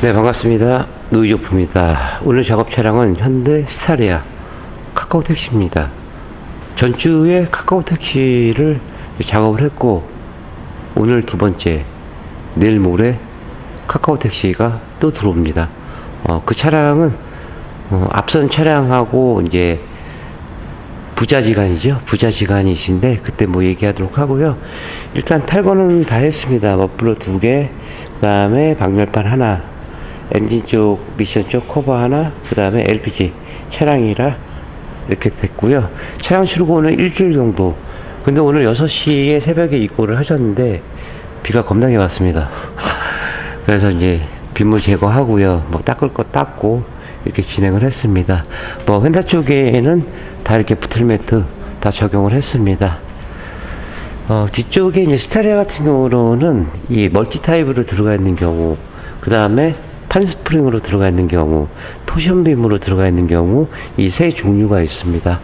네, 반갑습니다. 노이조프입니다. 오늘 작업 차량은 현대 스타리아 카카오택시입니다. 전주에 카카오택시를 작업을 했고, 오늘 두 번째, 내일 모레 카카오택시가 또 들어옵니다. 그 차량은 앞선 차량하고 이제 부자지간이죠. 부자지간이신데 그때 뭐 얘기하도록 하고요. 일단 탈거는 다 했습니다. 머플러 2개, 그 다음에 방열판 하나, 엔진 쪽, 미션 쪽 커버 하나, 그 다음에 LPG 차량이라 이렇게 됐고요. 차량 출고는 일주일 정도. 근데 오늘 6시에 새벽에 입고를 하셨는데 비가 겁나게 왔습니다. 그래서 이제 빗물 제거하고요, 뭐 닦을 거 닦고 이렇게 진행을 했습니다. 뭐 휀다 쪽에는 다 이렇게 부틀매트 다 적용을 했습니다. 뒤쪽에 이제 스타리아 같은 경우로는 이 멀티 타입으로 들어가 있는 경우, 그 다음에 판스프링으로 들어가 있는 경우, 토션빔으로 들어가 있는 경우, 이 세 종류가 있습니다.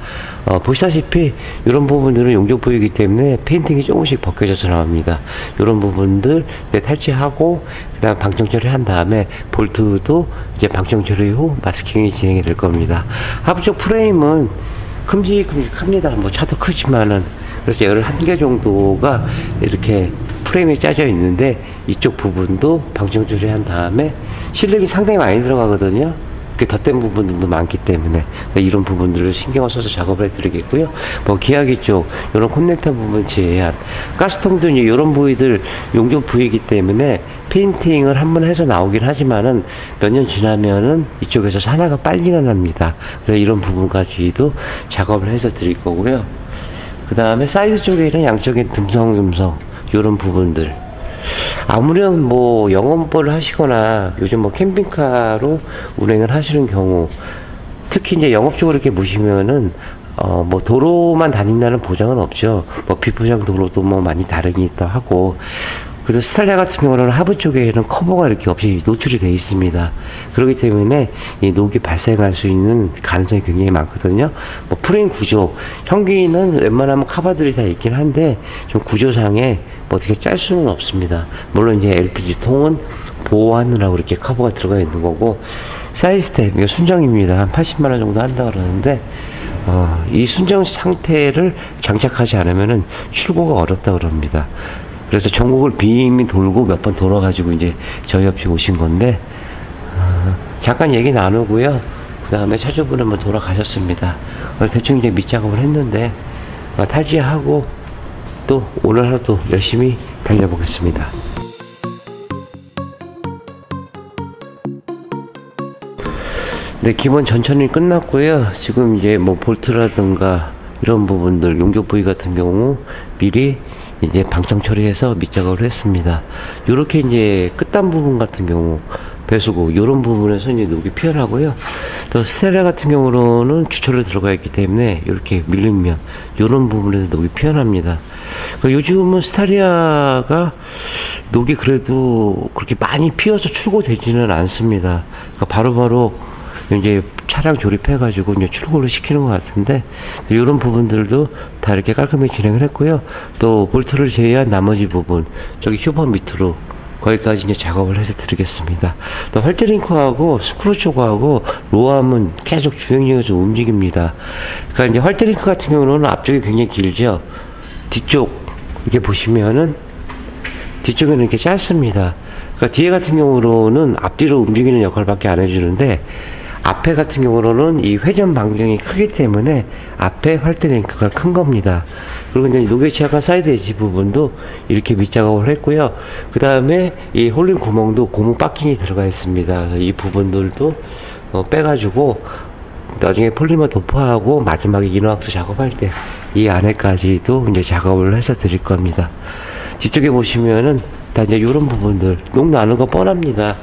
보시다시피 이런 부분들은 용접 부위이기 때문에 페인팅이 조금씩 벗겨져서 나옵니다. 이런 부분들 탈취하고 그 다음 방청 처리한 다음에 볼트도 이제 방청 처리 후 마스킹이 진행이 될 겁니다. 하부 쪽 프레임은 큼직큼직합니다. 뭐 차도 크지만은, 그래서 11개 정도가 이렇게 프레임이 짜져 있는데 이쪽 부분도 방청 처리한 다음에 실력이 상당히 많이 들어가거든요. 덧댄 부분들도 많기 때문에 이런 부분들을 신경을 써서 작업을 해드리겠고요. 뭐 기하기 쪽 이런 커넥터 부분 제한, 가스통도 이제 이런 부위들 용접 부위이기 때문에 페인팅을 한번 해서 나오긴 하지만은 몇 년 지나면은 이쪽에서 산화가 빨리 일어납니다. 그래서 이런 부분까지도 작업을 해서 드릴 거고요. 그 다음에 사이드 쪽에는 양쪽에 듬성듬성 이런 부분들, 아무렴 뭐 영업을 하시거나 요즘 뭐 캠핑카로 운행을 하시는 경우, 특히 이제 영업적으로 이렇게 보시면은 뭐 도로만 다닌다는 보장은 없죠. 뭐 비포장 도로도 뭐 많이 다르기도 하고. 그래서 스타리아 같은 경우는 하부 쪽에는 커버가 이렇게 없이 노출이 되어 있습니다. 그렇기 때문에 이 녹이 발생할 수 있는 가능성이 굉장히 많거든요. 뭐 프레임 구조, 형기는 웬만하면 카바들이 다 있긴 한데 좀 구조상에 뭐 어떻게 짤 수는 없습니다. 물론 이제 LPG 통은 보호하느라고 이렇게 커버가 들어가 있는 거고, 사이드 스텝, 이거 순정입니다. 한 80만원 정도 한다 그러는데 이 순정 상태를 장착하지 않으면은 출고가 어렵다 그럽니다. 그래서 전국을 빙빙 돌고 몇 번 돌아가지고 이제 저희 옆에 오신 건데, 잠깐 얘기 나누고요. 그 다음에 차주분은 뭐 돌아가셨습니다. 대충 이제 밑작업을 했는데, 탈지하고 또 오늘 하루도 열심히 달려보겠습니다. 네, 기본 전천이 끝났고요. 지금 이제 뭐 볼트라든가 이런 부분들, 용접 부위 같은 경우 미리 이제 방청 처리해서 밑작업을 했습니다. 요렇게 이제 끝단 부분 같은 경우, 배수구 요런 부분에서 이제 녹이 피어나고요. 또 스타리아 같은 경우로는 주철로 들어가 있기 때문에 이렇게 밀림면 요런 부분에서 녹이 피어납니다. 요즘은 스타리아가 녹이 그래도 그렇게 많이 피어서 출고되지는 않습니다. 바로바로 이제 차량 조립해가지고 이제 출고를 시키는 것 같은데, 이런 부분들도 다 이렇게 깔끔히 진행을 했고요. 또 볼트를 제외한 나머지 부분, 저기 슈퍼 밑으로 거기까지 이제 작업을 해서 드리겠습니다. 또 활트링크하고 스크루 쪽하고 로암은 계속 주행력에서 움직입니다. 그러니까 이제 활트링크 같은 경우는 앞쪽이 굉장히 길죠. 뒤쪽 이렇게 보시면은 뒤쪽에는 이렇게 짧습니다. 그러니까 뒤에 같은 경우로는 앞뒤로 움직이는 역할밖에 안 해주는데, 앞에 같은 경우로는 이 회전 반경이 크기 때문에 앞에 활트링크가 큰 겁니다. 그리고 이제 녹에 취약한 사이드 엣지 부분도 이렇게 밑작업을 했고요. 그 다음에 이 홀링 구멍도 고무 바킹이 들어가 있습니다. 그래서 이 부분들도 빼가지고 나중에 폴리머 도포하고 마지막에 이너왁스 작업할 때 이 안에까지도 이제 작업을 해서 드릴 겁니다. 뒤쪽에 보시면은 다 이제 이런 부분들 녹 나는 거 뻔합니다.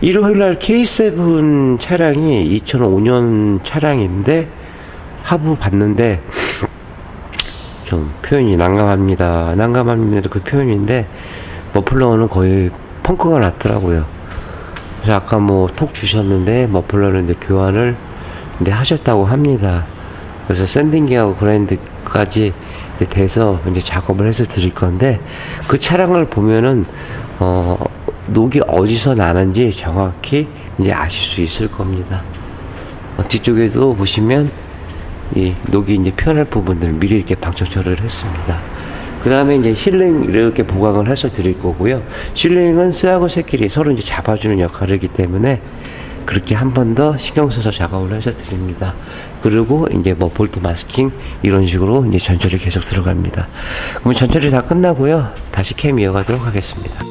일요일날 K7 차량이 2005년 차량인데 하부 봤는데 좀 표현이 난감합니다. 그 표현인데 머플러는 거의 펑크가 났더라고요. 그래서 아까 뭐 톡 주셨는데 머플러는 이제 교환을 이제 하셨다고 합니다. 그래서 샌딩기하고 정도까지 이제 돼서 이제 작업을 해서 드릴 건데, 그 차량을 보면은 녹이 어디서 나는지 정확히 이제 아실 수 있을 겁니다. 뒤쪽에도 보시면 이 녹이 이제 피어날 부분들 미리 이렇게 방청 처리를 했습니다. 그 다음에 이제 실링 이렇게 보강을 해서 드릴 거고요. 실링은 쇠하고 쇠끼리 서로 이제 잡아주는 역할을 하기 때문에 그렇게 한 번 더 신경 써서 작업을 해서 드립니다. 그리고 이제 뭐 볼트 마스킹 이런 식으로 이제 전처리 계속 들어갑니다. 그럼 전처리 다 끝나고요. 다시 캠 이어가도록 하겠습니다.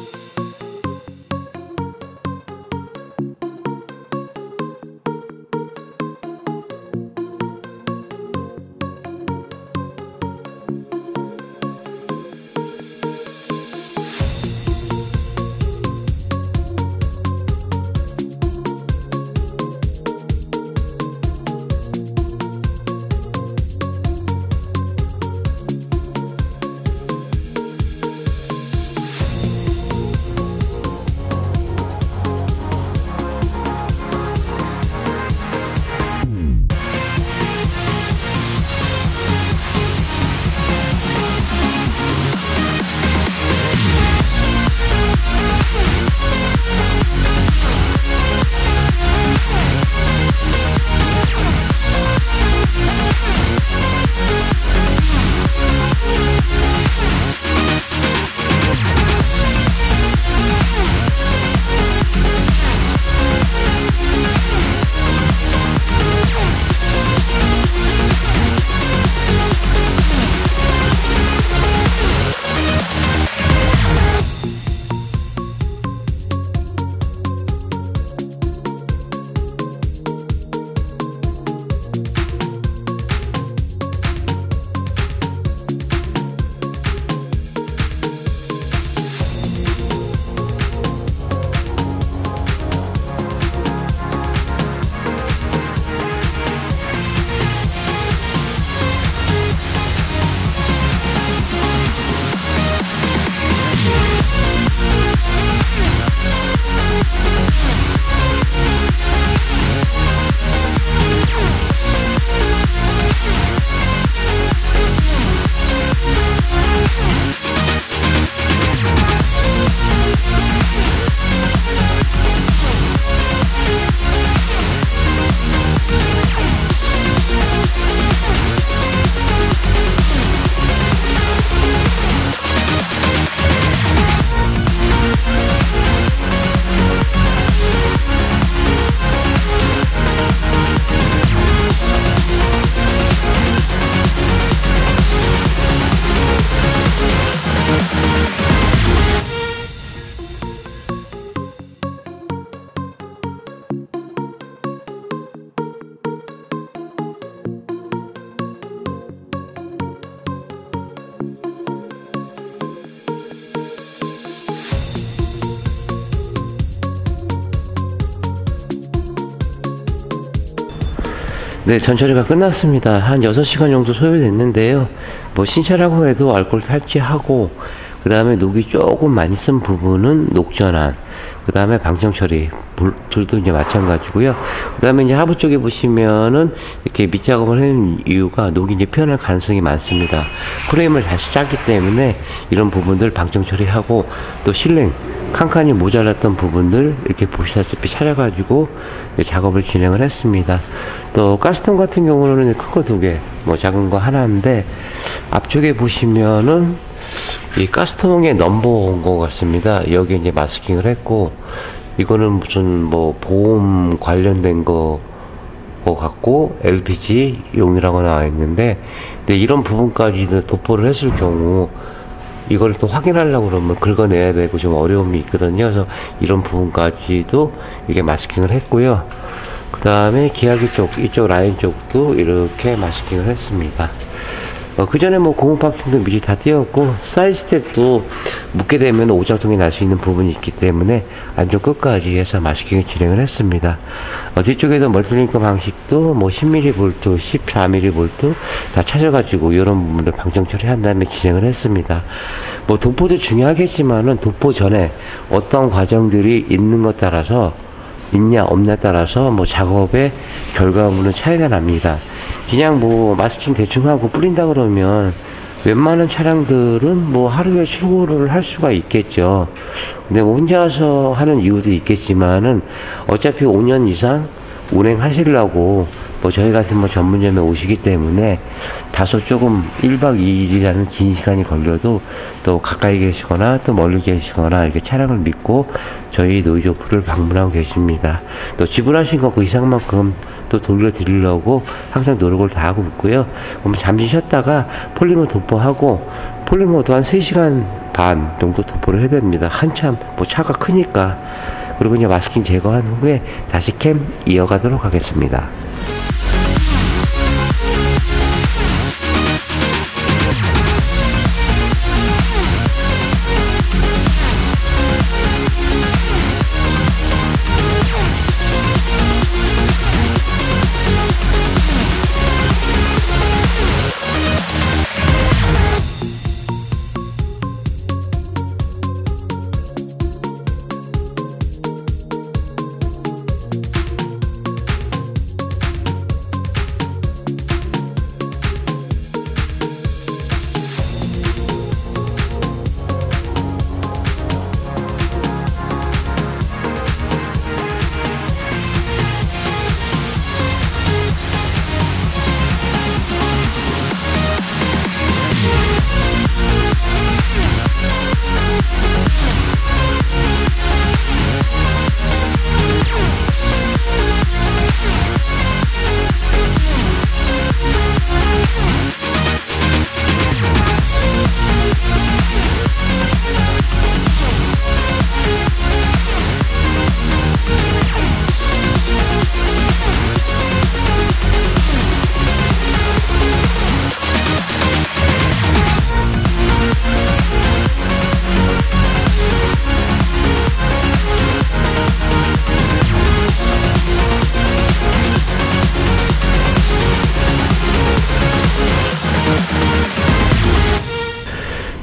네, 전처리가 끝났습니다. 한 6시간 정도 소요됐는데요. 뭐 신차라고 해도 알코올 탈취하고, 그 다음에 녹이 조금 많이 쓴 부분은 녹전환, 그 다음에 방청 처리, 불도 이제 마찬가지고요. 그 다음에 이제 하부 쪽에 보시면은 이렇게 밑작업을 하는 이유가 녹이 이제 피어날 가능성이 많습니다. 프레임을 다시 짰기 때문에 이런 부분들 방청 처리하고, 또 실링, 칸칸이 모자랐던 부분들 이렇게 보시다시피 찾아가지고 작업을 진행을 했습니다. 또 가스통 같은 경우는 큰 거 2개, 뭐 작은 거 하나인데, 앞쪽에 보시면은 이 가스통에 넘버 온 것 같습니다. 여기 이제 마스킹을 했고, 이거는 무슨 뭐 보험 관련된 거 같고 LPG 용이라고 나와 있는데, 근데 이런 부분까지도 도포를 했을 경우 이걸 또 확인하려고 그러면 긁어내야 되고 좀 어려움이 있거든요. 그래서 이런 부분까지도 이게 마스킹을 했고요. 그 다음에 기하기 쪽, 이쪽 라인 쪽도 이렇게 마스킹을 했습니다. 그 전에 뭐 고무 파킹도 미리 다 띄웠고, 사이드 스텝도 묶게 되면 오작동이 날 수 있는 부분이 있기 때문에 안쪽 끝까지 해서 마스킹을 진행을 했습니다. 뒤쪽에도 멀티링크 방식도 뭐 10mm 볼트, 14mm 볼트 다 찾아가지고 이런 부분을 방정 처리한 다음에 진행을 했습니다. 뭐 도포도 중요하겠지만은 도포 전에 어떤 과정들이 있는 것 따라서 있냐 없냐 따라서 뭐 작업의 결과물은 차이가 납니다. 그냥 뭐 마스킹 대충 하고 뿌린다 그러면 웬만한 차량들은 뭐 하루에 출고를 할 수가 있겠죠. 근데 뭐 혼자서 하는 이유도 있겠지만은 어차피 5년 이상 운행하시려고 뭐 저희 같은 뭐 전문점에 오시기 때문에 다소 조금 1박 2일이라는 긴 시간이 걸려도 또 가까이 계시거나 또 멀리 계시거나 이렇게 차량을 믿고 저희 노이조프를 방문하고 계십니다. 또 지불하신 거 그 이상만큼 또 돌려드리려고 항상 노력을 다하고 있고요. 그럼 잠시 쉬었다가 폴리머 도포하고 폴리머도 한 3시간 반 정도 도포를 해야 됩니다. 한참 뭐 차가 크니까. 그리고 이제 마스킹 제거한 후에 다시 캠 이어가도록 하겠습니다.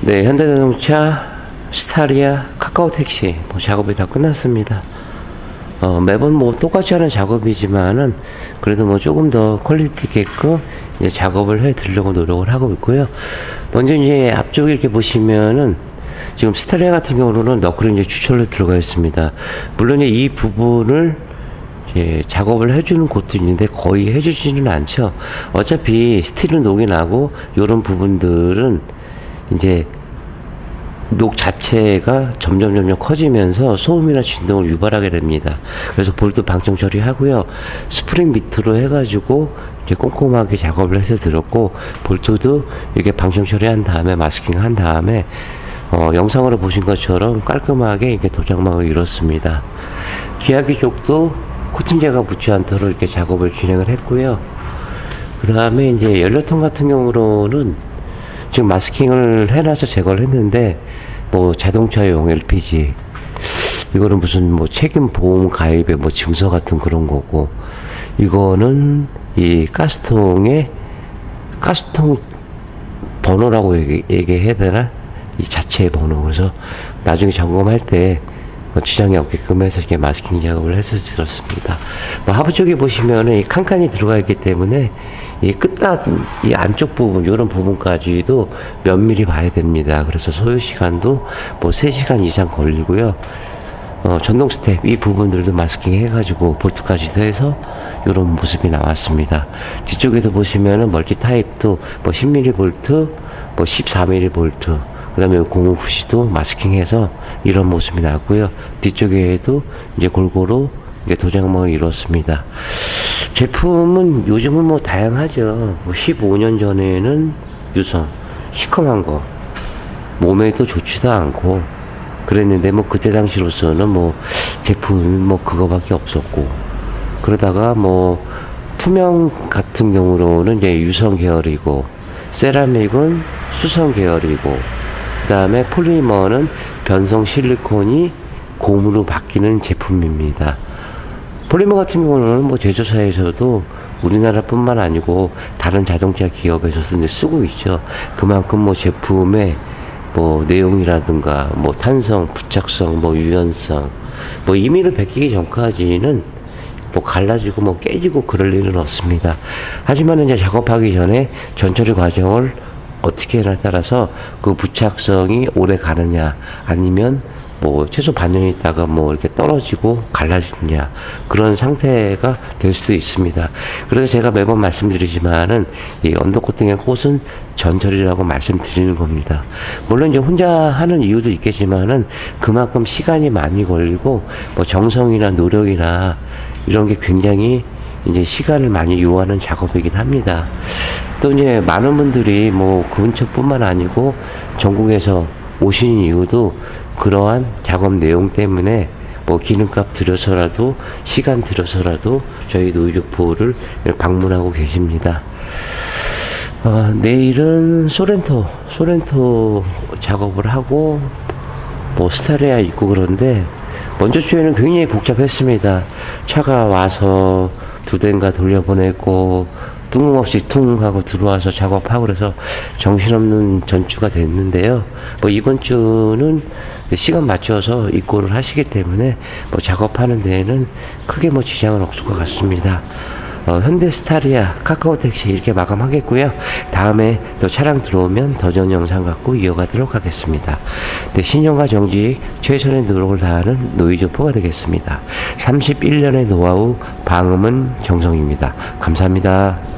네, 현대자동차, 스타리아, 카카오택시 뭐 작업이 다 끝났습니다. 매번 뭐 똑같이 하는 작업이지만은 그래도 뭐 조금 더 퀄리티 있게끔 이제 작업을 해 드리려고 노력을 하고 있고요. 먼저 이제 앞쪽에 이렇게 보시면은 지금 스타리아 같은 경우는 너클이 이제 추출로 들어가 있습니다. 물론 이 부분을 이제 작업을 해주는 곳도 있는데 거의 해주지는 않죠. 어차피 스틸은 녹이 나고 이런 부분들은 이제 녹 자체가 점점 커지면서 소음이나 진동을 유발하게 됩니다. 그래서 볼트 방청 처리하고요. 스프링 밑으로 해가지고 이제 꼼꼼하게 작업을 해서 들었고, 볼트도 이렇게 방청 처리한 다음에 마스킹 한 다음에 영상으로 보신 것처럼 깔끔하게 이렇게 도장막을 이뤘습니다. 기아기 쪽도 코팅제가 붙지 않도록 이렇게 작업을 진행을 했고요. 그 다음에 이제 연료통 같은 경우로는 지금 마스킹을 해놔서 제거를 했는데, 뭐 자동차용 LPG 이거는 무슨 뭐 책임 보험 가입의 뭐 증서 같은 그런 거고, 이거는 이 가스통의 가스통 번호라고 얘기해야 되나? 이 자체의 번호. 그래서 나중에 점검할 때 지장이 없게끔 해서 이렇게 마스킹 작업을 해서 들었습니다. 뭐 하부 쪽에 보시면은 이 칸칸이 들어가 있기 때문에 이 끝단, 이 안쪽 부분, 이런 부분까지도 면밀히 봐야 됩니다. 그래서 소요 시간도 뭐 3시간 이상 걸리고요. 전동 스텝, 이 부분들도 마스킹 해가지고 볼트까지도 해서 이런 모습이 나왔습니다. 뒤쪽에도 보시면은 멀티 타입도 뭐 10mm 볼트, 뭐 14mm 볼트, 그 다음에 고무 푸시도 마스킹해서 이런 모습이 나왔고요. 뒤쪽에도 이제 골고루 이게 도장막을 이뤘습니다. 제품은 요즘은 뭐 다양하죠. 뭐 15년 전에는 유성, 시커먼 거, 몸에도 좋지도 않고 그랬는데, 뭐 그때 당시로서는 뭐 제품이 뭐 그거밖에 없었고, 그러다가 뭐 투명 같은 경우로는 이제 유성 계열이고, 세라믹은 수성 계열이고, 그 다음에 폴리머는 변성 실리콘이 곰으로 바뀌는 제품입니다. 폴리머 같은 경우는 뭐 제조사에서도 우리나라뿐만 아니고 다른 자동차 기업에서도 이제 쓰고 있죠. 그만큼 뭐 제품의 뭐 내용이라든가 뭐 탄성, 부착성, 뭐 유연성, 뭐 임의를 베끼기 전까지는 뭐 갈라지고 뭐 깨지고 그럴 일은 없습니다. 하지만 이제 작업하기 전에 전처리 과정을 어떻게 하냐에 따라서 그 부착성이 오래 가느냐 아니면 뭐 최소 반년 있다가 뭐 이렇게 떨어지고 갈라지느냐 그런 상태가 될 수도 있습니다. 그래서 제가 매번 말씀드리지만은 이 언더코팅의 꽃은 전철이라고 말씀드리는 겁니다. 물론 이제 혼자 하는 이유도 있겠지만은 그만큼 시간이 많이 걸리고 뭐 정성이나 노력이나 이런 게 굉장히 이제 시간을 많이 요하는 작업이긴 합니다. 또 이제 많은 분들이 뭐 근처뿐만 아니고 전국에서 오시는 이유도 그러한 작업 내용 때문에 뭐 기름값 들여서라도 시간 들여서라도 저희 노이즈포를 방문하고 계십니다. 내일은 소렌토 작업을 하고 뭐 스타리아 있고 그런데 먼저 주에는 굉장히 복잡했습니다. 차가 와서 두 대인가 돌려보내고 뜬금없이 퉁 하고 들어와서 작업하고 그래서 정신없는 전주가 됐는데요. 뭐 이번 주는 시간 맞춰서 입고를 하시기 때문에 뭐 작업하는 데에는 크게 뭐 지장은 없을 것 같습니다. 현대 스타리아, 카카오 택시 이렇게 마감하겠고요. 다음에 또 차량 들어오면 더 좋은 영상 갖고 이어가도록 하겠습니다. 네, 신용과 정직, 최선의 노력을 다하는 노이즈포가 되겠습니다. 31년의 노하우, 방음은 정성입니다. 감사합니다.